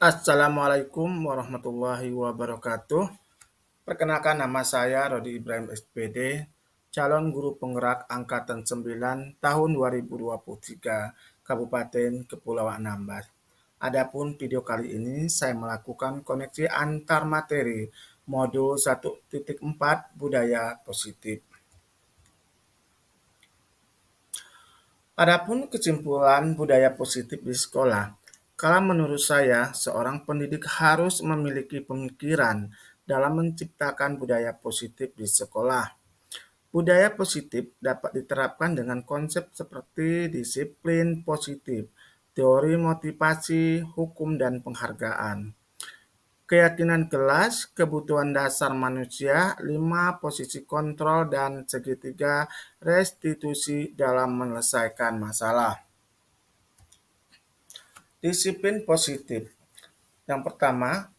Assalamualaikum warahmatullahi wabarakatuh. Perkenalkan nama saya Rodi Ibrahim SPD, calon guru penggerak angkatan 9 tahun 2023, Kabupaten Kepulauan Anambas. Adapun video kali ini saya melakukan koneksi antar materi modul 1.4 budaya positif. Adapun kesimpulan budaya positif di sekolah, kalau menurut saya, seorang pendidik harus memiliki pemikiran dalam menciptakan budaya positif di sekolah. Budaya positif dapat diterapkan dengan konsep seperti disiplin positif, teori motivasi, hukum, dan penghargaan. Keyakinan kelas, kebutuhan dasar manusia, 5 posisi kontrol, dan segitiga restitusi dalam menyelesaikan masalah. Disiplin positif. Yang pertama,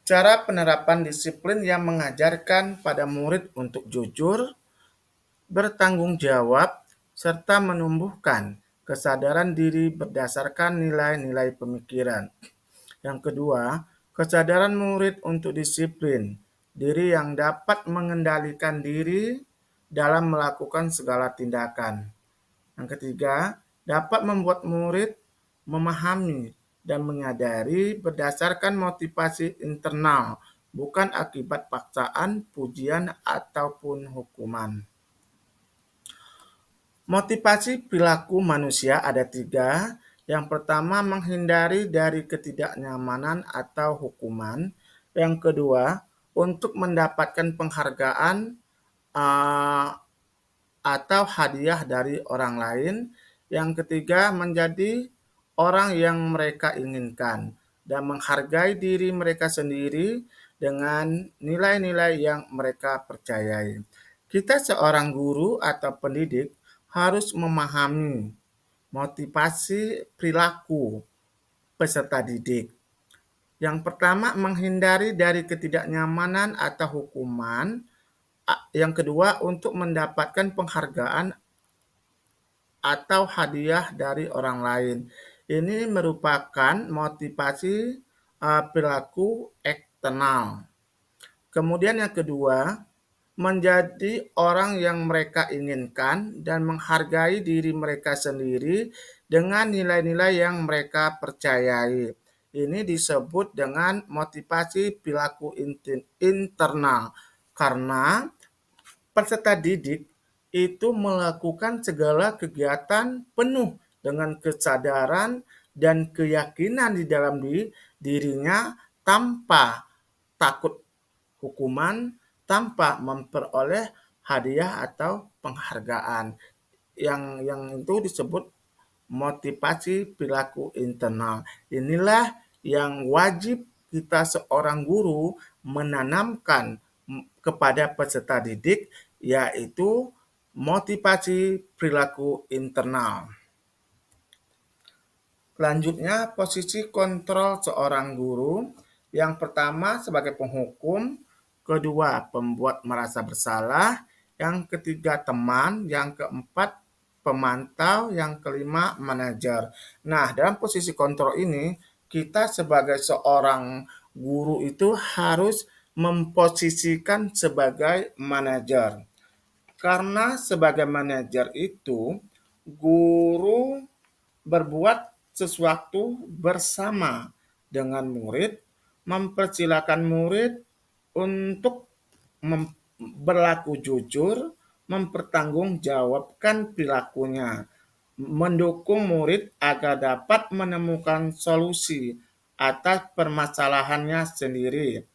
cara penerapan disiplin yang mengajarkan pada murid untuk jujur, bertanggung jawab, serta menumbuhkan kesadaran diri berdasarkan nilai-nilai pemikiran. Yang kedua, kesadaran murid untuk disiplin diri yang dapat mengendalikan diri dalam melakukan segala tindakan. Yang ketiga, dapat membuat murid memahami dan menyadari berdasarkan motivasi internal, bukan akibat paksaan, pujian, ataupun hukuman. Motivasi perilaku manusia ada 3. Yang pertama, menghindari dari ketidaknyamanan atau hukuman. Yang kedua, untuk mendapatkan penghargaan uh, atau hadiah dari orang lain. Yang ketiga, menjadi orang yang mereka inginkan dan menghargai diri mereka sendiri dengan nilai-nilai yang mereka percayai. Kita seorang guru atau pendidik harus memahami motivasi perilaku peserta didik. Yang pertama, menghindari dari ketidaknyamanan atau hukuman. Yang kedua, untuk mendapatkan penghargaan atau hadiah dari orang lain. Ini merupakan motivasi perilaku eksternal. Kemudian yang kedua, menjadi orang yang mereka inginkan dan menghargai diri mereka sendiri dengan nilai-nilai yang mereka percayai. Ini disebut dengan motivasi perilaku internal karena peserta didik itu melakukan segala kegiatan penuh dengan kesadaran dan keyakinan di dalam dirinya tanpa takut hukuman, tanpa memperoleh hadiah atau penghargaan. Yang itu disebut motivasi perilaku internal. Inilah yang wajib kita seorang guru menanamkan kepada peserta didik, yaitu motivasi perilaku internal. Selanjutnya, posisi kontrol seorang guru. Yang pertama sebagai penghukum, kedua pembuat merasa bersalah, yang ketiga teman, yang keempat pemantau, yang kelima manajer. Nah, dalam posisi kontrol ini, kita sebagai seorang guru itu harus memposisikan sebagai manajer. Karena sebagai manajer itu, guru berbuat sesuatu bersama dengan murid, mempersilahkan murid untuk berlaku jujur, mempertanggungjawabkan perilakunya, mendukung murid agar dapat menemukan solusi atas permasalahannya sendiri.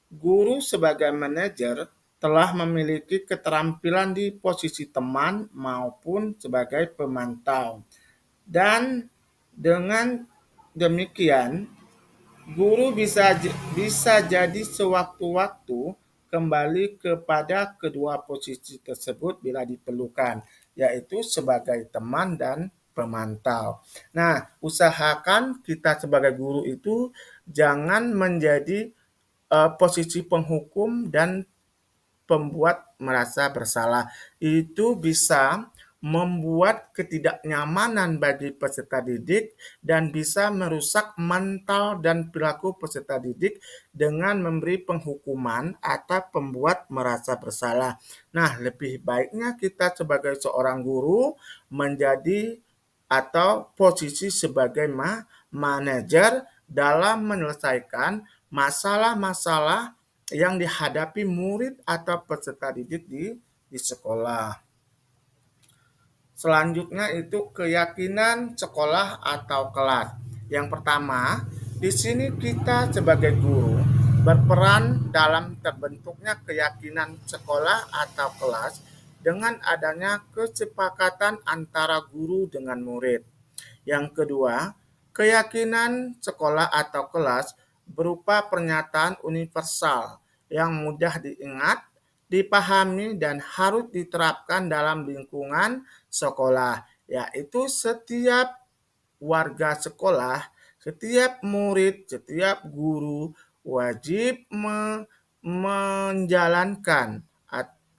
Guru sebagai manajer telah memiliki keterampilan di posisi teman maupun sebagai pemantau. Dan dengan demikian, guru bisa jadi sewaktu-waktu kembali kepada kedua posisi tersebut bila diperlukan, yaitu sebagai teman dan pemantau. Nah, usahakan kita sebagai guru itu jangan menjadi posisi penghukum dan pembuat merasa bersalah. Itu bisa membuat ketidaknyamanan bagi peserta didik, dan bisa merusak mental dan perilaku peserta didik dengan memberi penghukuman atau membuat merasa bersalah. Nah, lebih baiknya kita sebagai seorang guru menjadi atau posisi sebagai manajer dalam menyelesaikan masalah-masalah yang dihadapi murid atau peserta didik di sekolah. Selanjutnya itu keyakinan sekolah atau kelas. Yang pertama, di sini kita sebagai guru berperan dalam terbentuknya keyakinan sekolah atau kelas dengan adanya kesepakatan antara guru dengan murid. Yang kedua, keyakinan sekolah atau kelas berupa pernyataan universal yang mudah diingat, dipahami, dan harus diterapkan dalam lingkungan sekolah, yaitu setiap warga sekolah, setiap murid, setiap guru wajib menjalankan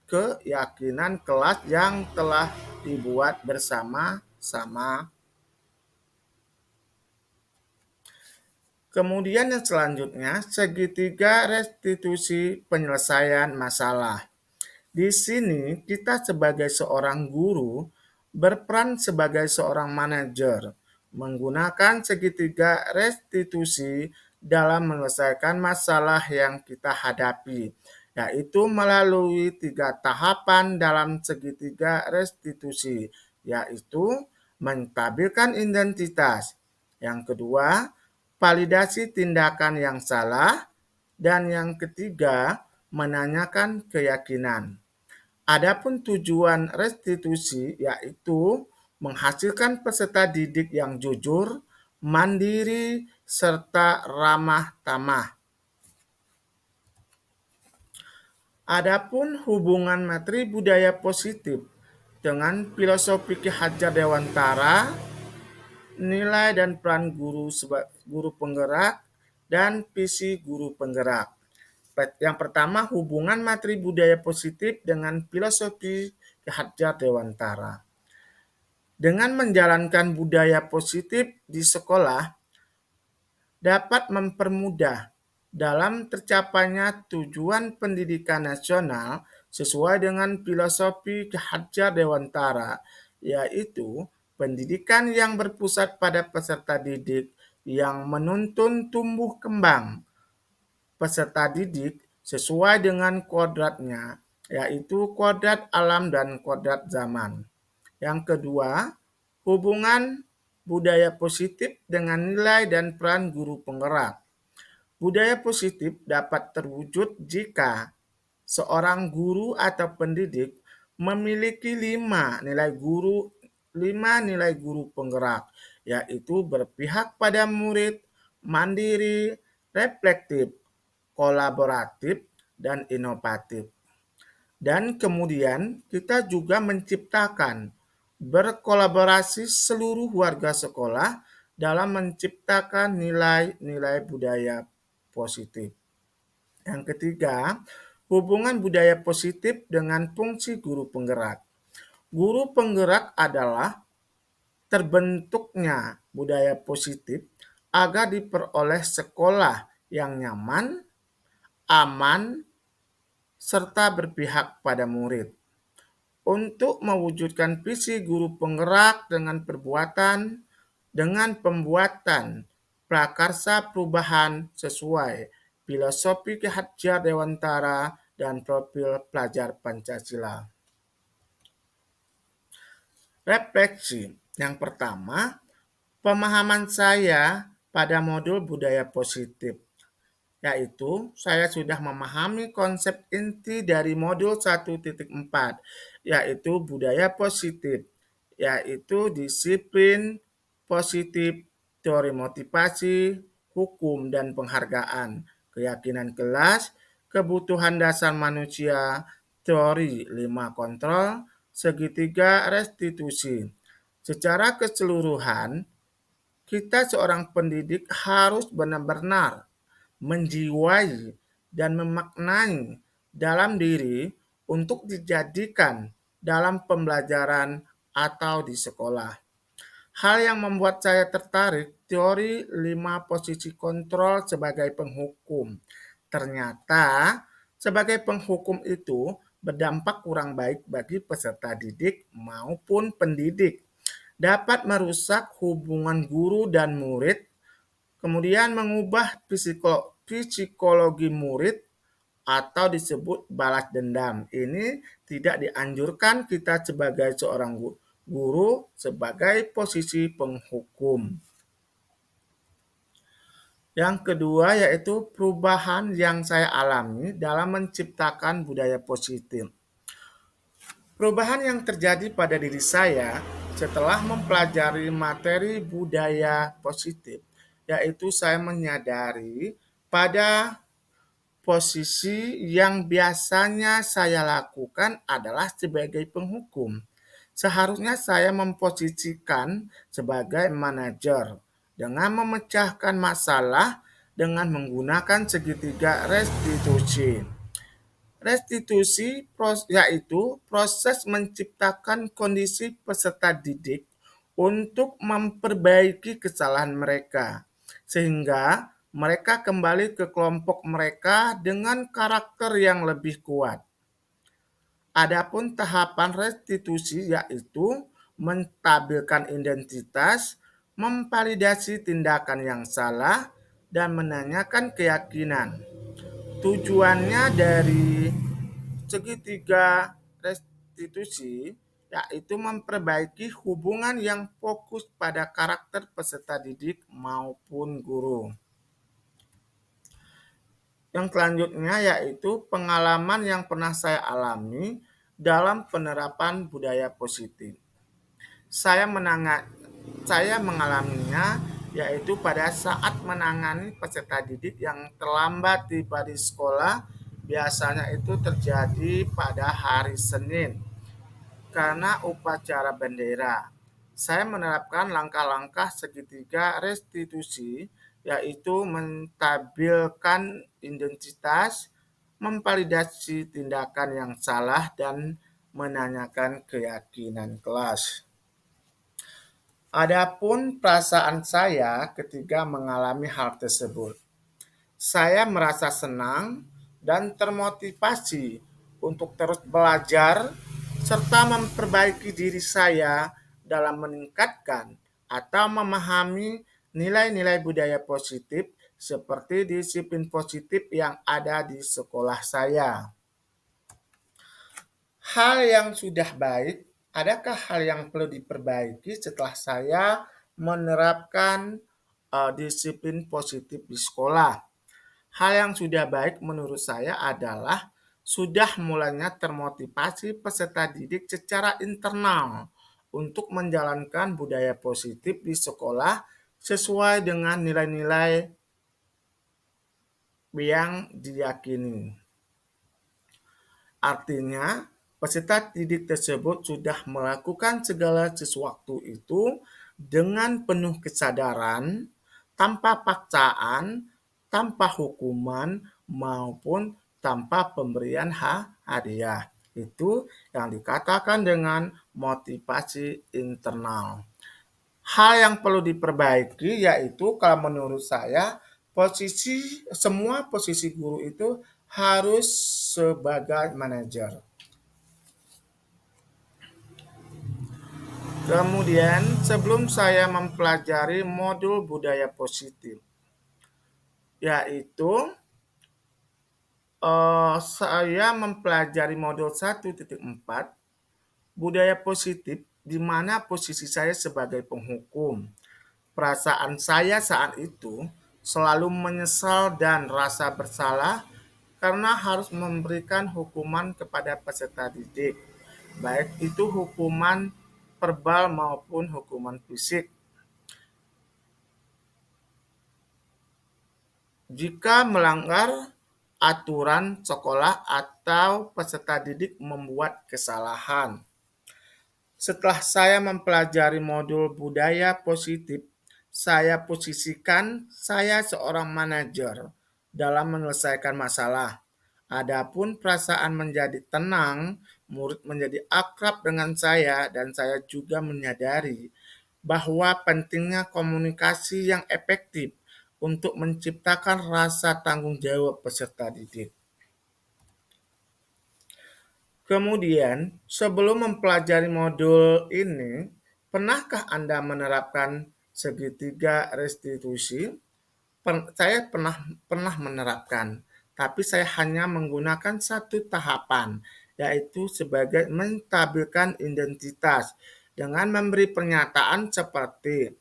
keyakinan kelas yang telah dibuat bersama-sama. Kemudian yang selanjutnya, segitiga restitusi penyelesaian masalah. Di sini kita sebagai seorang guru berperan sebagai seorang manajer, menggunakan segitiga restitusi dalam menyelesaikan masalah yang kita hadapi, yaitu melalui 3 tahapan dalam segitiga restitusi, yaitu menstabilkan identitas. Yang kedua, validasi tindakan yang salah, dan yang ketiga, menanyakan keyakinan. Adapun tujuan restitusi yaitu menghasilkan peserta didik yang jujur, mandiri, serta ramah tamah. Adapun hubungan materi budaya positif dengan filosofi Ki Hajar Dewantara, nilai dan peran guru sebagai guru penggerak, dan visi guru penggerak. Yang pertama, hubungan materi budaya positif dengan filosofi Ki Hajar Dewantara. Dengan menjalankan budaya positif di sekolah dapat mempermudah dalam tercapainya tujuan pendidikan nasional sesuai dengan filosofi Ki Hajar Dewantara, yaitu pendidikan yang berpusat pada peserta didik yang menuntun tumbuh kembang peserta didik sesuai dengan kodratnya, yaitu kodrat alam dan kodrat zaman. Yang kedua, hubungan budaya positif dengan nilai dan peran guru penggerak. Budaya positif dapat terwujud jika seorang guru atau pendidik memiliki 5 nilai guru penggerak, yaitu berpihak pada murid, mandiri, reflektif, kolaboratif, dan inovatif. Dan kemudian kita juga menciptakan berkolaborasi seluruh warga sekolah dalam menciptakan nilai-nilai budaya positif. Yang ketiga, hubungan budaya positif dengan fungsi guru penggerak. Guru penggerak adalah terbentuknya budaya positif agar diperoleh sekolah yang nyaman, aman, serta berpihak pada murid. Untuk mewujudkan visi guru penggerak dengan pembuatan prakarsa perubahan sesuai filosofi Ki Hajar Dewantara dan profil pelajar Pancasila. Refleksi. Yang pertama, pemahaman saya pada modul budaya positif, yaitu saya sudah memahami konsep inti dari modul 1.4, yaitu budaya positif, yaitu disiplin positif, teori motivasi, hukum dan penghargaan, keyakinan kelas, kebutuhan dasar manusia, teori 5 kontrol, segitiga restitusi. Secara keseluruhan, kita seorang pendidik harus benar-benar menjiwai dan memaknai dalam diri untuk dijadikan dalam pembelajaran atau di sekolah. Hal yang membuat saya tertarik teori 5 posisi kontrol sebagai penghukum. Ternyata sebagai penghukum itu berdampak kurang baik bagi peserta didik maupun pendidik. Dapat merusak hubungan guru dan murid, kemudian mengubah psikologi murid atau disebut balas dendam. Ini tidak dianjurkan kita sebagai seorang guru sebagai posisi penghukum. Yang kedua yaitu perubahan yang saya alami dalam menciptakan budaya positif. Perubahan yang terjadi pada diri saya setelah mempelajari materi budaya positif, yaitu saya menyadari pada posisi yang biasanya saya lakukan adalah sebagai penghukum. Seharusnya saya memposisikan sebagai manajer dengan memecahkan masalah dengan menggunakan segitiga restitusi. Restitusi yaitu proses menciptakan kondisi peserta didik untuk memperbaiki kesalahan mereka, sehingga mereka kembali ke kelompok mereka dengan karakter yang lebih kuat. Adapun tahapan restitusi yaitu menstabilkan identitas, memvalidasi tindakan yang salah, dan menanyakan keyakinan. Tujuannya dari segitiga restitusi yaitu memperbaiki hubungan yang fokus pada karakter peserta didik maupun guru. Yang selanjutnya yaitu pengalaman yang pernah saya alami dalam penerapan budaya positif. Saya mengalaminya yaitu pada saat menangani peserta didik yang terlambat tiba di sekolah, biasanya itu terjadi pada hari Senin karena upacara bendera. Saya menerapkan langkah-langkah segitiga restitusi yaitu menstabilkan identitas, memvalidasi tindakan yang salah, dan menanyakan keyakinan kelas. Adapun perasaan saya ketika mengalami hal tersebut, saya merasa senang dan termotivasi untuk terus belajar serta memperbaiki diri saya dalam meningkatkan atau memahami nilai-nilai budaya positif seperti disiplin positif yang ada di sekolah saya. Hal yang sudah baik, adakah hal yang perlu diperbaiki setelah saya menerapkan disiplin positif di sekolah? Hal yang sudah baik menurut saya adalah sudah mulainya termotivasi peserta didik secara internal untuk menjalankan budaya positif di sekolah sesuai dengan nilai-nilai yang diyakini. Artinya, peserta didik tersebut sudah melakukan segala sesuatu itu dengan penuh kesadaran, tanpa paksaan, tanpa hukuman, maupun tanpa pemberian hadiah. Itu yang dikatakan dengan motivasi internal. Hal yang perlu diperbaiki yaitu kalau menurut saya semua posisi guru itu harus sebagai manajer. Kemudian sebelum saya mempelajari modul budaya positif, yaitu saya mempelajari modul 1.4 budaya positif di mana posisi saya sebagai penghukum. Perasaan saya saat itu selalu menyesal dan rasa bersalah karena harus memberikan hukuman kepada peserta didik, baik itu hukuman verbal maupun hukuman fisik. Jika melanggar aturan sekolah atau peserta didik membuat kesalahan. Setelah saya mempelajari modul budaya positif, saya posisikan saya seorang manajer dalam menyelesaikan masalah. Adapun perasaan menjadi tenang murid menjadi akrab dengan saya dan saya juga menyadari bahwa pentingnya komunikasi yang efektif untuk menciptakan rasa tanggung jawab peserta didik. Kemudian, sebelum mempelajari modul ini, pernahkah Anda menerapkan segitiga restitusi? Saya pernah menerapkan, tapi saya hanya menggunakan satu tahapan, yaitu sebagai menstabilkan identitas dengan memberi pernyataan seperti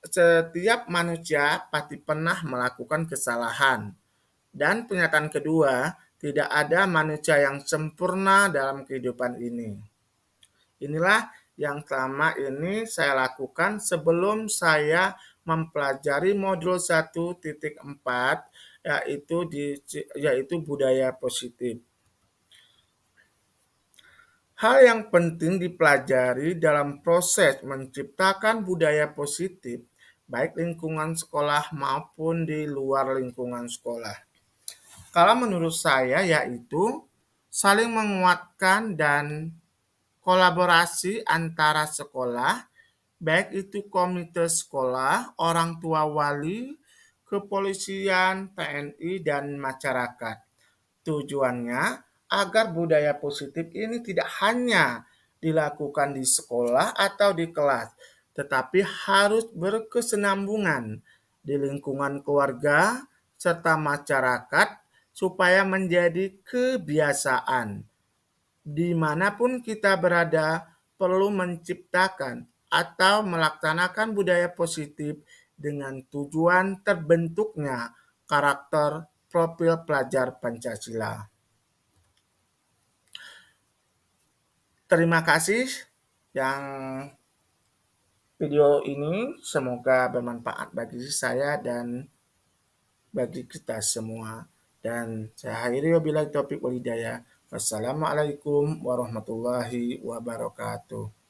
setiap manusia pasti pernah melakukan kesalahan. Dan pernyataan kedua, tidak ada manusia yang sempurna dalam kehidupan ini. Inilah yang selama ini saya lakukan sebelum saya mempelajari modul 1.4 yaitu budaya positif. Hal yang penting dipelajari dalam proses menciptakan budaya positif baik lingkungan sekolah maupun di luar lingkungan sekolah. Kalau menurut saya yaitu saling menguatkan dan kolaborasi antara sekolah, baik itu komite sekolah, orang tua wali, kepolisian, TNI, dan masyarakat. Tujuannya agar budaya positif ini tidak hanya dilakukan di sekolah atau di kelas, tetapi harus berkesinambungan di lingkungan keluarga serta masyarakat supaya menjadi kebiasaan. Dimanapun kita berada, perlu menciptakan atau melaksanakan budaya positif dengan tujuan terbentuknya karakter profil pelajar Pancasila. Terima kasih yang video ini semoga bermanfaat bagi saya dan bagi kita semua. Dan saya akhiri wabillahi taufiq walhidayah. Wassalamualaikum warahmatullahi wabarakatuh.